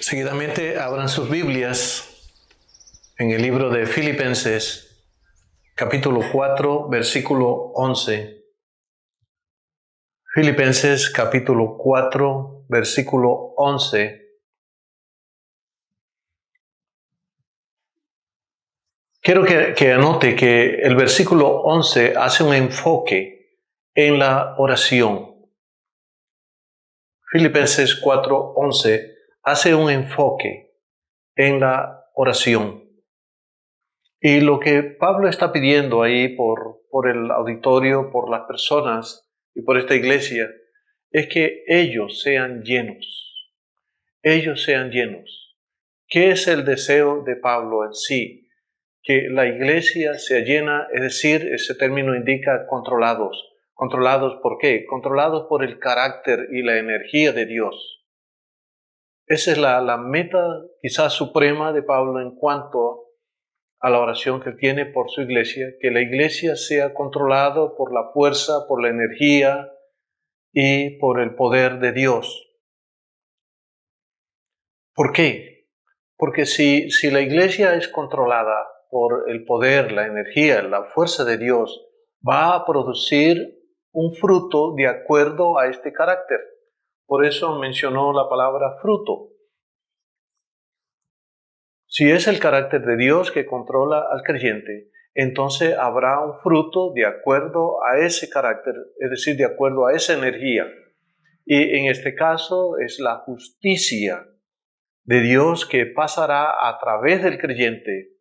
Seguidamente abran sus Biblias en el libro de Filipenses, capítulo 4, versículo 11. Filipenses, capítulo 4, versículo 11. Quiero que anote que el versículo 11 hace un enfoque en la oración. Filipenses 4, 11 hace un enfoque en la oración. Y lo que Pablo está pidiendo ahí por el auditorio, por las personas y por esta iglesia, es que ellos sean llenos. Ellos sean llenos. ¿Qué es el deseo de Pablo en sí? Que la iglesia sea llena, es decir, ese término indica controlados. ¿Controlados por qué? Controlados por el carácter y la energía de Dios. Esa es la meta quizás suprema de Pablo en cuanto a la oración que tiene por su iglesia, que la iglesia sea controlada por la fuerza, por la energía y por el poder de Dios. ¿Por qué? Porque si la iglesia es controlada por el poder, la energía, la fuerza de Dios, va a producir un fruto de acuerdo a este carácter. Por eso mencionó la palabra fruto. Si es el carácter de Dios que controla al creyente, entonces habrá un fruto de acuerdo a ese carácter, es decir, de acuerdo a esa energía. Y en este caso es la justicia de Dios que pasará a través del creyente.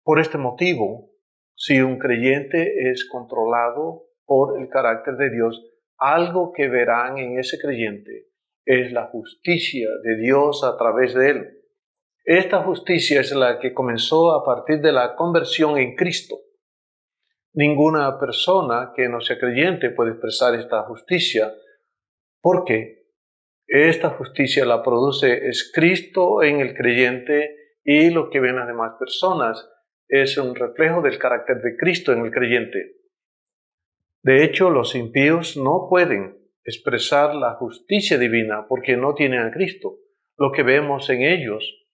Por este motivo, si un creyente es controlado por el carácter de Dios, algo que verán en ese creyente es la justicia de Dios a través de él. Esta justicia es la que comenzó a partir de la conversión en Cristo. Ninguna persona que no sea creyente puede expresar esta justicia, porque esta justicia la produce es Cristo en el creyente, y lo que ven las demás personas es un reflejo del carácter de Cristo en el creyente. De hecho, los impíos no pueden expresar la justicia divina porque no tienen a Cristo. Lo que vemos en ellos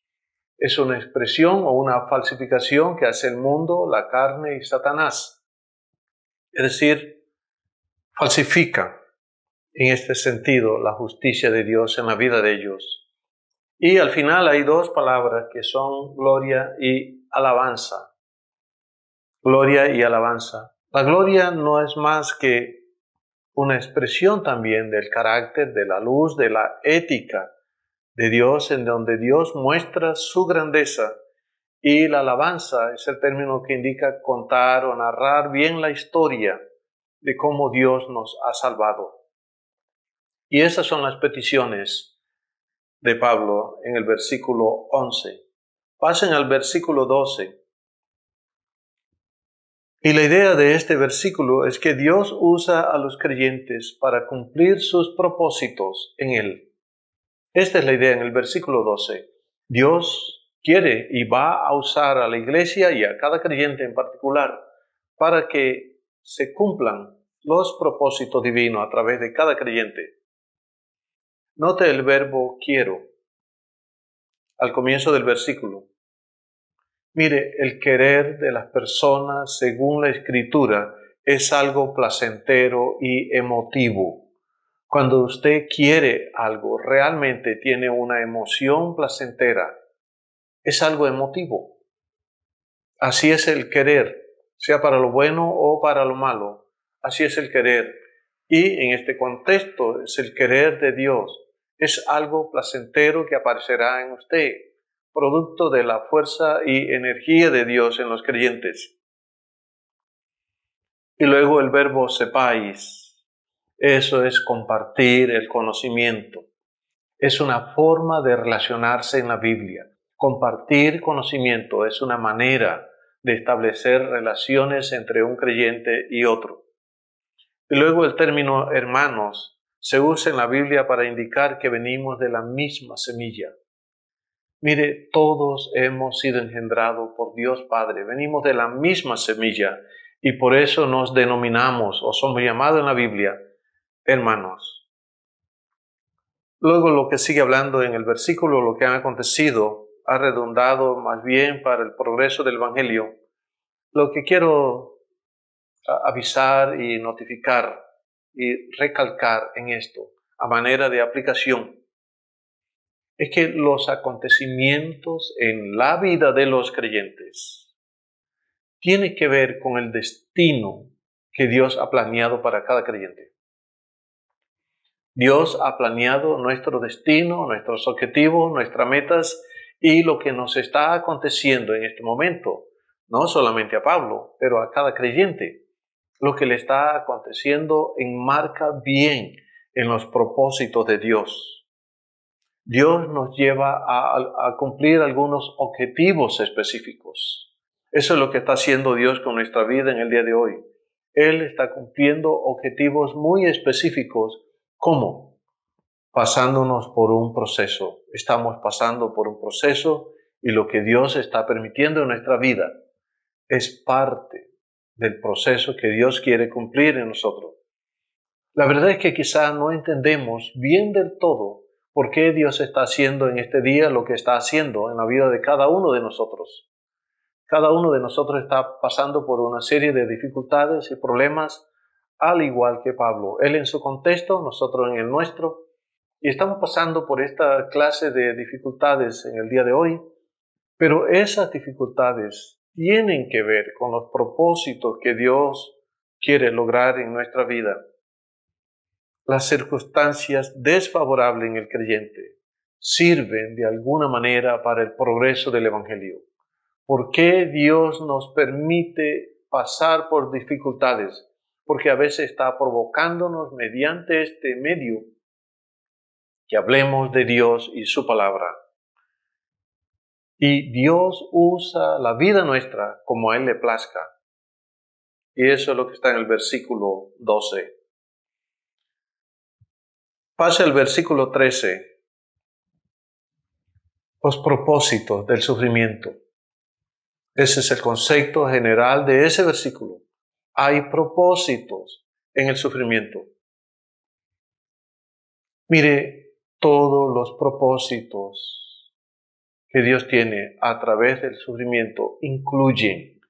es una expresión o una falsificación que hace el mundo, la carne y Satanás. Es decir, falsifica en este sentido la justicia de Dios en la vida de ellos. Y al final hay dos palabras que son gloria y alabanza. Gloria y alabanza. La gloria no es más que una expresión también del carácter, de la luz, de la ética de Dios, en donde Dios muestra su grandeza. Y la alabanza es el término que indica contar o narrar bien la historia de cómo Dios nos ha salvado. Y esas son las peticiones de Pablo en el versículo 11. Pasen al versículo 12. Y la idea de este versículo es que Dios usa a los creyentes para cumplir sus propósitos en Él. Esta es la idea en el versículo 12. Dios quiere y va a usar a la iglesia y a cada creyente en particular para que se cumplan los propósitos divinos a través de cada creyente. Note el verbo quiero al comienzo del versículo. Mire, el querer de las personas según la Escritura es algo placentero y emotivo. Cuando usted quiere algo, realmente tiene una emoción placentera. Es algo emotivo. Así es el querer, sea para lo bueno o para lo malo. Así es el querer. Y en este contexto es el querer de Dios. Es algo placentero que aparecerá en usted, producto de la fuerza y energía de Dios en los creyentes. Y luego el verbo sepáis. Eso es compartir el conocimiento. Es una forma de relacionarse en la Biblia. Compartir conocimiento es una manera de establecer relaciones entre un creyente y otro. Y luego el término hermanos se usa en la Biblia para indicar que venimos de la misma semilla. Mire, todos hemos sido engendrados por Dios Padre, venimos de la misma semilla y por eso nos denominamos o somos llamados en la Biblia hermanos. Luego lo que sigue hablando en el versículo, lo que ha acontecido, ha redundado más bien para el progreso del Evangelio. Lo que quiero avisar y notificar y recalcar en esto, a manera de aplicación, es que los acontecimientos en la vida de los creyentes tienen que ver con el destino que Dios ha planeado para cada creyente. Dios ha planeado nuestro destino, nuestros objetivos, nuestras metas y lo que nos está aconteciendo en este momento, no solamente a Pablo, pero a cada creyente. Lo que le está aconteciendo enmarca bien en los propósitos de Dios. Dios nos lleva a cumplir algunos objetivos específicos. Eso es lo que está haciendo Dios con nuestra vida en el día de hoy. Él está cumpliendo objetivos muy específicos. ¿Cómo? Pasándonos por un proceso. Estamos pasando por un proceso y lo que Dios está permitiendo en nuestra vida es parte del proceso que Dios quiere cumplir en nosotros. La verdad es que quizá no entendemos bien del todo por qué Dios está haciendo en este día lo que está haciendo en la vida de cada uno de nosotros. Cada uno de nosotros está pasando por una serie de dificultades y problemas, al igual que Pablo. Él en su contexto, nosotros en el nuestro, y estamos pasando por esta clase de dificultades en el día de hoy, pero esas dificultades tienen que ver con los propósitos que Dios quiere lograr en nuestra vida. Las circunstancias desfavorables en el creyente sirven de alguna manera para el progreso del Evangelio. ¿Por qué Dios nos permite pasar por dificultades? Porque a veces está provocándonos mediante este medio que hablemos de Dios y su palabra. Y Dios usa la vida nuestra como a Él le plazca. Y eso es lo que está en el versículo 12. Pasa el versículo 13. Los propósitos del sufrimiento. Ese es el concepto general de ese versículo. Hay propósitos en el sufrimiento. Mire, todos los propósitos que Dios tiene a través del sufrimiento incluyen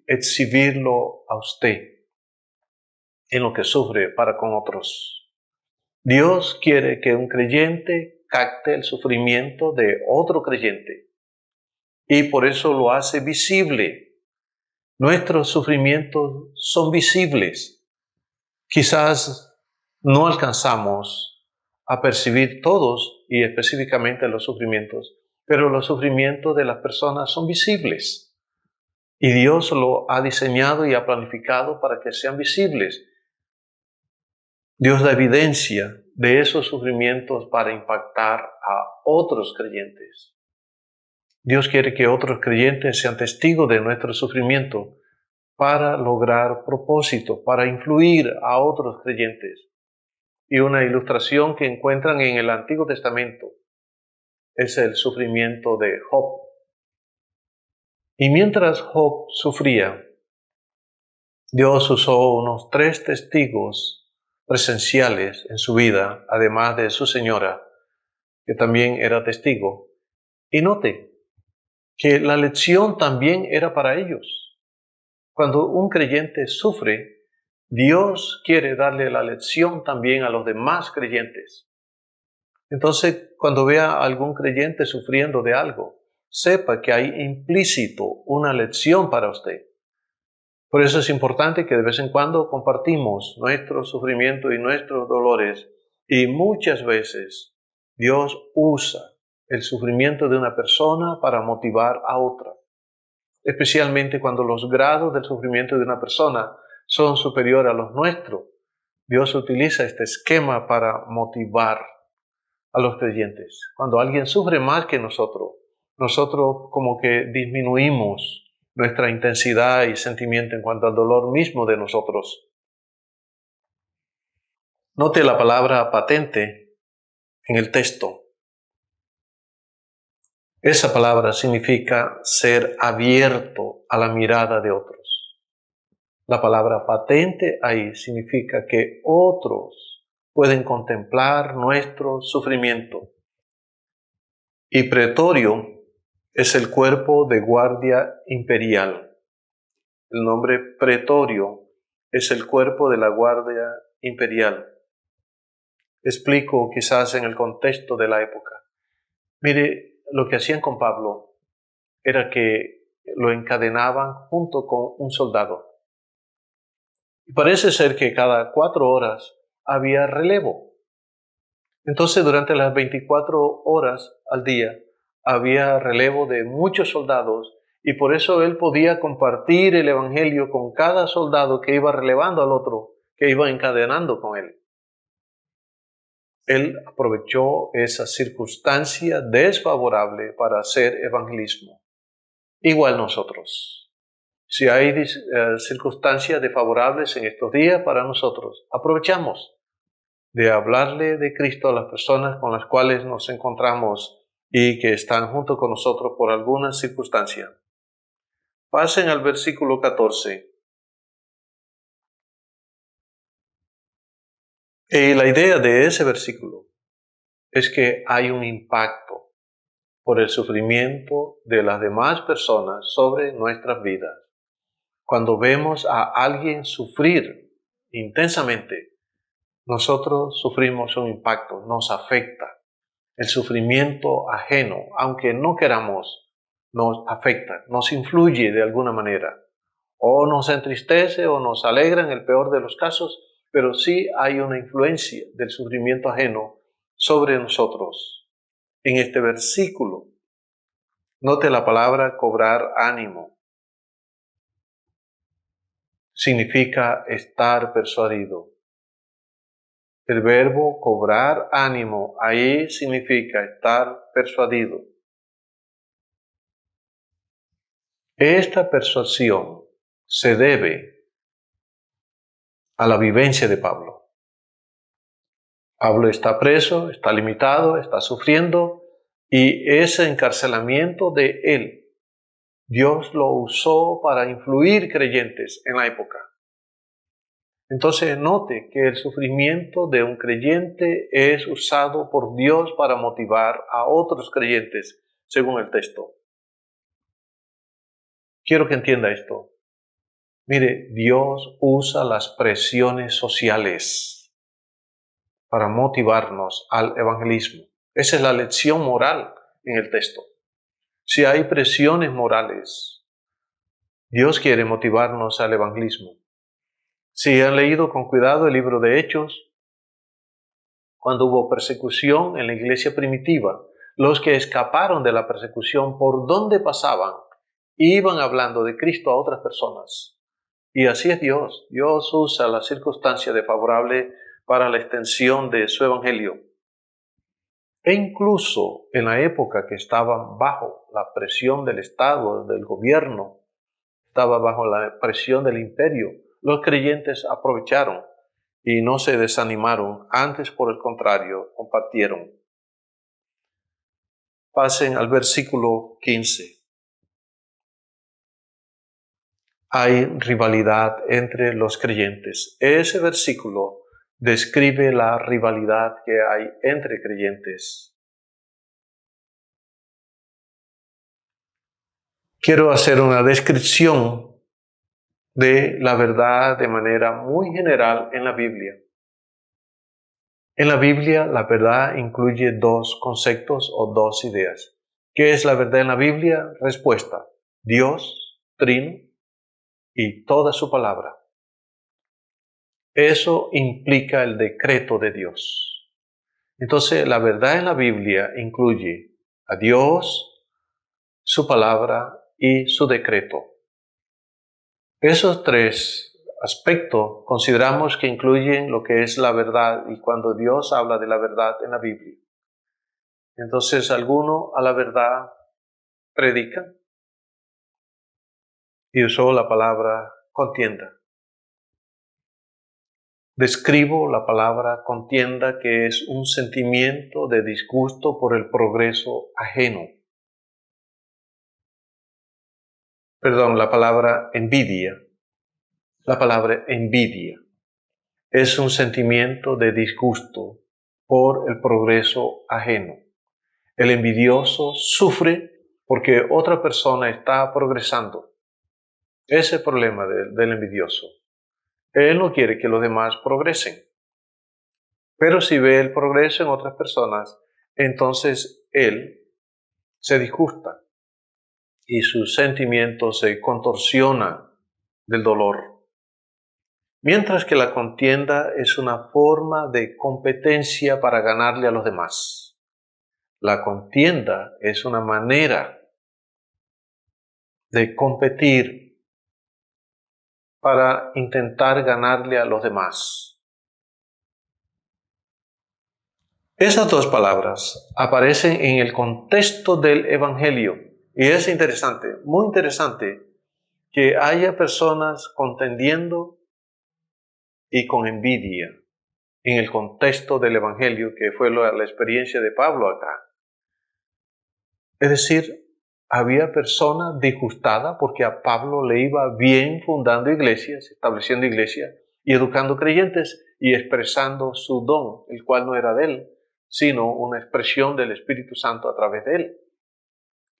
exhibirlo a usted en lo que sufre para con otros. Dios quiere que un creyente capte el sufrimiento de otro creyente y por eso lo hace visible. Nuestros sufrimientos son visibles. Quizás no alcanzamos a percibir todos y específicamente los sufrimientos, pero los sufrimientos de las personas son visibles. Y Dios lo ha diseñado y ha planificado para que sean visibles. Dios da evidencia de esos sufrimientos para impactar a otros creyentes. Dios quiere que otros creyentes sean testigos de nuestro sufrimiento para lograr propósito, para influir a otros creyentes. Y una ilustración que encuentran en el Antiguo Testamento es el sufrimiento de Job. Y mientras Job sufría, Dios usó unos 3 testigos presenciales en su vida, además de su señora, que también era testigo. Y note que la lección también era para ellos. Cuando un creyente sufre, Dios quiere darle la lección también a los demás creyentes. Entonces, cuando vea a algún creyente sufriendo de algo, sepa que hay implícito una lección para usted. Por eso es importante que de vez en cuando compartimos nuestro sufrimiento y nuestros dolores. Y muchas veces Dios usa el sufrimiento de una persona para motivar a otra. Especialmente cuando los grados del sufrimiento de una persona son superiores a los nuestros. Dios utiliza este esquema para motivar a los creyentes. Cuando alguien sufre más que nosotros como que disminuimos nuestra intensidad y sentimiento en cuanto al dolor mismo de nosotros. Note la palabra patente en el texto. Esa palabra significa ser abierto a la mirada de otros. La palabra patente ahí significa que otros pueden contemplar nuestro sufrimiento. Y pretorio es el cuerpo de guardia imperial. El nombre pretorio es el cuerpo de la guardia imperial. Explico quizás en el contexto de la época. Mire, lo que hacían con Pablo era que lo encadenaban junto con un soldado. Y parece ser que cada 4 horas había relevo. Entonces, durante las 24 horas al día, había relevo de muchos soldados y por eso él podía compartir el evangelio con cada soldado que iba relevando al otro, que iba encadenando con él. Él aprovechó esa circunstancia desfavorable para hacer evangelismo. Igual nosotros. Si hay circunstancias desfavorables en estos días para nosotros, aprovechamos de hablarle de Cristo a las personas con las cuales nos encontramos y que están junto con nosotros por alguna circunstancia. Pasen al versículo 14. Y la idea de ese versículo es que hay un impacto por el sufrimiento de las demás personas sobre nuestras vidas. Cuando vemos a alguien sufrir intensamente, nosotros sufrimos un impacto, nos afecta. El sufrimiento ajeno, aunque no queramos, nos afecta, nos influye de alguna manera. O nos entristece o nos alegra en el peor de los casos, pero sí hay una influencia del sufrimiento ajeno sobre nosotros. En este versículo, note la palabra cobrar ánimo. Significa estar persuadido. El verbo cobrar ánimo ahí significa estar persuadido. Esta persuasión se debe a la vivencia de Pablo. Pablo está preso, está limitado, está sufriendo y ese encarcelamiento de él, Dios lo usó para influir creyentes en la época. Entonces note que el sufrimiento de un creyente es usado por Dios para motivar a otros creyentes, según el texto. Quiero que entienda esto. Mire, Dios usa las presiones sociales para motivarnos al evangelismo. Esa es la lección moral en el texto. Si hay presiones morales, Dios quiere motivarnos al evangelismo. Si han leído con cuidado el libro de Hechos, cuando hubo persecución en la iglesia primitiva, los que escaparon de la persecución, por donde pasaban, iban hablando de Cristo a otras personas. Y así es Dios. Dios usa la circunstancia desfavorable para la extensión de su evangelio. E incluso en la época que estaban bajo la presión del Estado, del gobierno, estaba bajo la presión del imperio, los creyentes aprovecharon y no se desanimaron, antes por el contrario, compartieron. Pasen al versículo 15. Hay rivalidad entre los creyentes. Ese versículo describe la rivalidad que hay entre creyentes. Quiero hacer una descripción de la verdad de manera muy general en la Biblia. En la Biblia, la verdad incluye 2 conceptos o 2 ideas. ¿Qué es la verdad en la Biblia? Respuesta: Dios, Trino, y toda su palabra. Eso implica el decreto de Dios. Entonces, la verdad en la Biblia incluye a Dios, su palabra y su decreto. Esos 3 aspectos consideramos que incluyen lo que es la verdad y cuando Dios habla de la verdad en la Biblia. Entonces, alguno a la verdad predica y usó la palabra contienda. Describo la palabra contienda, que es un sentimiento de disgusto por el progreso ajeno. La palabra envidia. La palabra envidia es un sentimiento de disgusto por el progreso ajeno. El envidioso sufre porque otra persona está progresando. Ese es el problema del envidioso. Él no quiere que los demás progresen. Pero si ve el progreso en otras personas, entonces él se disgusta y su sentimiento se contorsiona del dolor. Mientras que la contienda es una forma de competencia para ganarle a los demás. La contienda es una manera de competir para intentar ganarle a los demás. Esas dos palabras aparecen en el contexto del Evangelio y es interesante, muy interesante, que haya personas contendiendo y con envidia en el contexto del Evangelio, que fue la experiencia de Pablo acá. Es decir, había personas disgustadas porque a Pablo le iba bien fundando iglesias, estableciendo iglesias y educando creyentes y expresando su don, el cual no era de él, sino una expresión del Espíritu Santo a través de él.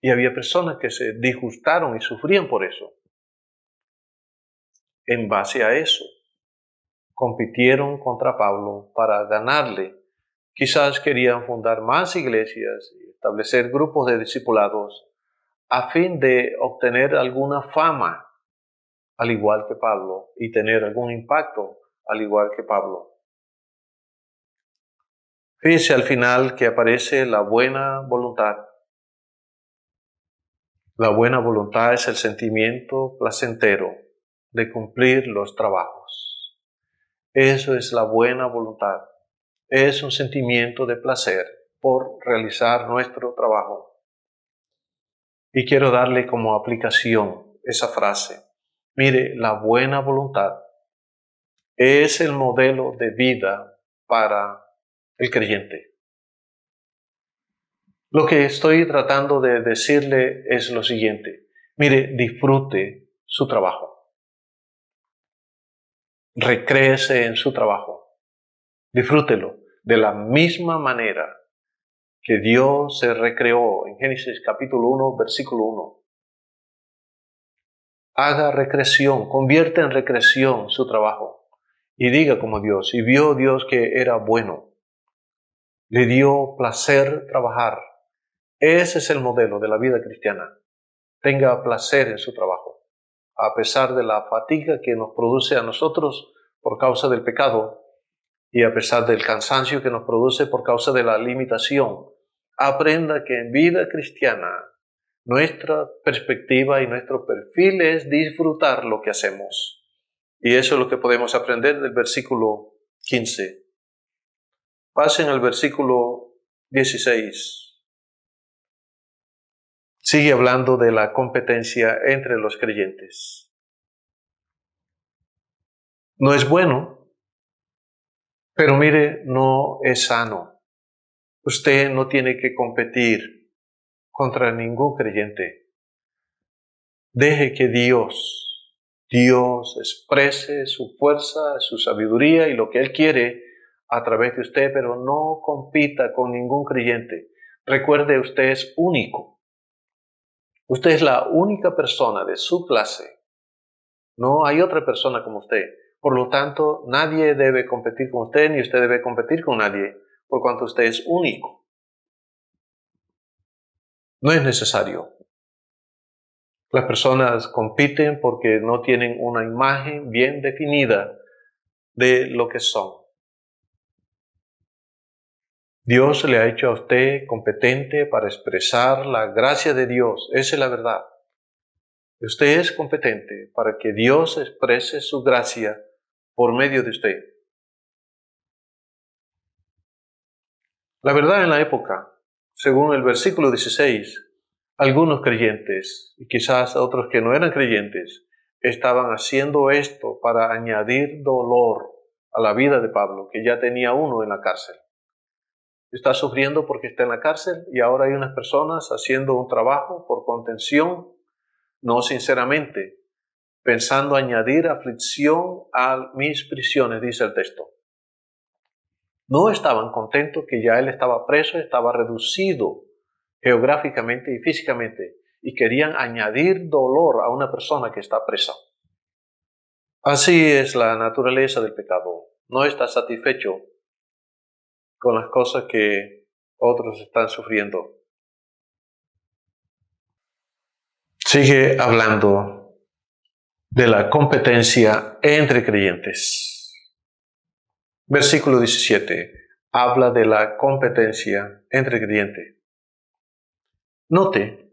Y había personas que se disgustaron y sufrían por eso. En base a eso, compitieron contra Pablo para ganarle. Quizás querían fundar más iglesias y establecer grupos de discipulados a fin de obtener alguna fama, al igual que Pablo, y tener algún impacto, al igual que Pablo. Fíjense al final que aparece la buena voluntad. La buena voluntad es el sentimiento placentero de cumplir los trabajos. Eso es la buena voluntad. Es un sentimiento de placer por realizar nuestro trabajo. Y quiero darle como aplicación esa frase. Mire, la buena voluntad es el modelo de vida para el creyente. Lo que estoy tratando de decirle es lo siguiente. Mire, disfrute su trabajo. Recréese en su trabajo. Disfrútelo de la misma manera que Dios se recreó en Génesis capítulo 1, versículo 1. Haga recreación, convierte en recreación su trabajo y diga como Dios, y vio Dios que era bueno. Le dio placer trabajar. Ese es el modelo de la vida cristiana. Tenga placer en su trabajo, a pesar de la fatiga que nos produce a nosotros por causa del pecado y a pesar del cansancio que nos produce por causa de la limitación. Aprenda que en vida cristiana nuestra perspectiva y nuestro perfil es disfrutar lo que hacemos. Y eso es lo que podemos aprender del versículo 15. Pasen al versículo 16. Sigue hablando de la competencia entre los creyentes. No es bueno, pero mire, no es sano. Usted no tiene que competir contra ningún creyente. Deje que Dios exprese su fuerza, su sabiduría y lo que Él quiere a través de usted, pero no compita con ningún creyente. Recuerde, usted es único. Usted es la única persona de su clase. No hay otra persona como usted. Por lo tanto, nadie debe competir con usted, ni usted debe competir con nadie, por cuanto usted es único. No es necesario. Las personas compiten porque no tienen una imagen bien definida de lo que son. Dios le ha hecho a usted competente para expresar la gracia de Dios. Esa es la verdad. Usted es competente para que Dios exprese su gracia por medio de usted. La verdad, en la época, según el versículo 16, algunos creyentes, y quizás otros que no eran creyentes, estaban haciendo esto para añadir dolor a la vida de Pablo, que ya tenía uno en la cárcel. Está sufriendo porque está en la cárcel y ahora hay unas personas haciendo un trabajo por contención, no sinceramente, pensando añadir aflicción a mis prisiones, dice el texto. No estaban contentos que ya él estaba preso, estaba reducido geográficamente y físicamente, y querían añadir dolor a una persona que está presa. Así es la naturaleza del pecado. No está satisfecho con las cosas que otros están sufriendo. Sigue hablando de la competencia entre creyentes. Versículo 17 habla de la competencia entre creyentes. Note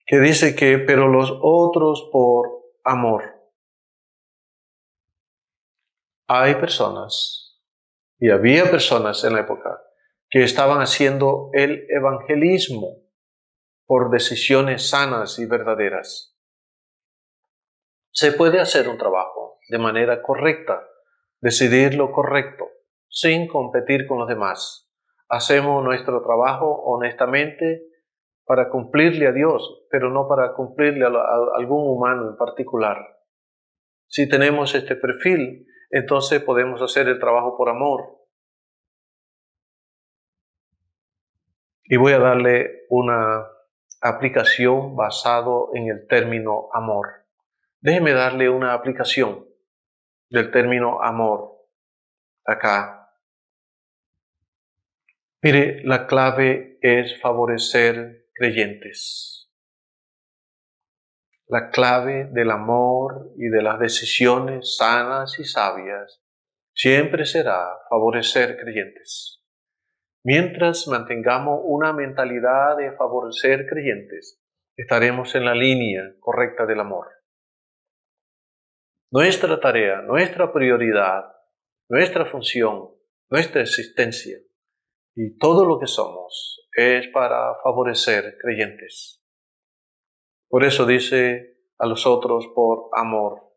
que dice que, pero los otros por amor. Hay personas, y había personas en la época, que estaban haciendo el evangelismo por decisiones sanas y verdaderas. Se puede hacer un trabajo de manera correcta, decidir lo correcto, sin competir con los demás. Hacemos nuestro trabajo honestamente para cumplirle a Dios, pero no para cumplirle a algún humano en particular. Si tenemos este perfil, entonces podemos hacer el trabajo por amor. Y voy a darle una aplicación basado en el término amor. Déjeme darle una aplicación del término amor acá. Mire, la clave es favorecer creyentes. La clave del amor y de las decisiones sanas y sabias siempre será favorecer creyentes. Mientras mantengamos una mentalidad de favorecer creyentes, estaremos en la línea correcta del amor. Nuestra tarea, nuestra prioridad, nuestra función, nuestra existencia y todo lo que somos es para favorecer creyentes. Por eso dice a los otros por amor.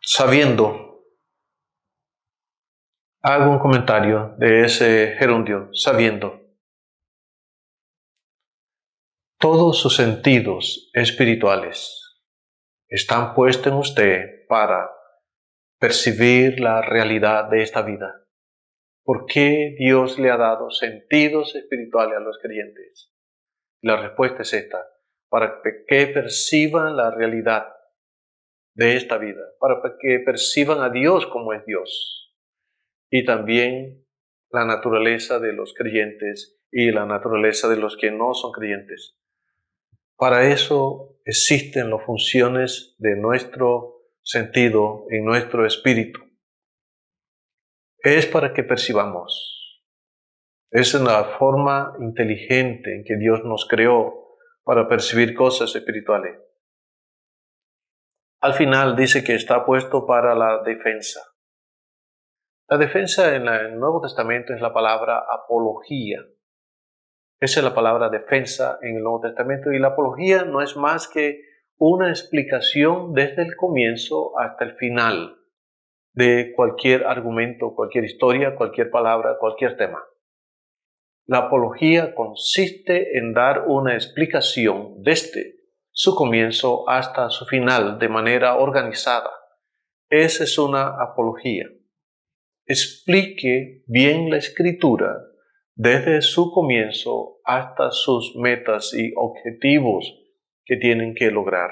Sabiendo, hago un comentario de ese gerundio, sabiendo. Todos sus sentidos espirituales están puestos en usted para percibir la realidad de esta vida. ¿Por qué Dios le ha dado sentidos espirituales a los creyentes? La respuesta es esta, para que perciban la realidad de esta vida, para que perciban a Dios como es Dios, y también la naturaleza de los creyentes y la naturaleza de los que no son creyentes. Para eso existen las funciones de nuestro sentido en nuestro espíritu. Es para que percibamos. Esa es la forma inteligente en que Dios nos creó para percibir cosas espirituales. Al final dice que está puesto para la defensa. La defensa en el Nuevo Testamento es la palabra apología. Esa es la palabra defensa en el Nuevo Testamento, y la apología no es más que una explicación desde el comienzo hasta el final de cualquier argumento, cualquier historia, cualquier palabra, cualquier tema. La apología consiste en dar una explicación desde su comienzo hasta su final de manera organizada. Esa es una apología. Explique bien la escritura desde su comienzo hasta sus metas y objetivos que tienen que lograr.